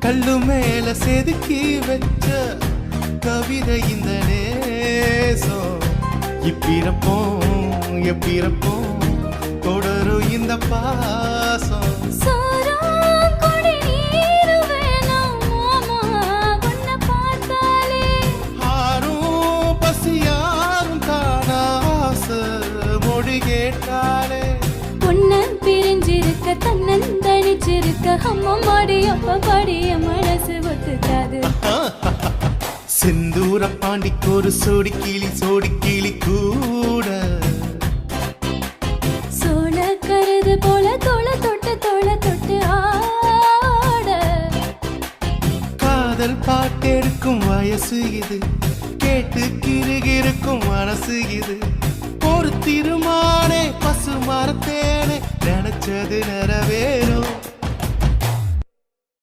கல்லு மேல செதுக்கி வச்ச கவிதை இந்த நேசம். இப்பிறப்போம் எப்பிறப்போம் தொடரும் இந்த பாசம். ஆரும் பசியாரும் காணாச மொழி கேட்டாலே பொண்ண பிரிஞ்சிருக்க தன்னந்தனிச்சிருக்க அம்மா மாடி அப்ப பாடிய மனசு ஒத்துக்காது. சிந்தூர பாண்டிக்கு ஒரு சோடி கிளி கூட சோழ கருது போல தோள தொட்டு ஆட. காதல் பாட்டெடுக்கும் வயசு இது, கேட்டு கிருகிருக்கும் மனசு இது. ஒரு திருமானே பசு மரத்தேனே நினைச்சது நிறைவேறும்.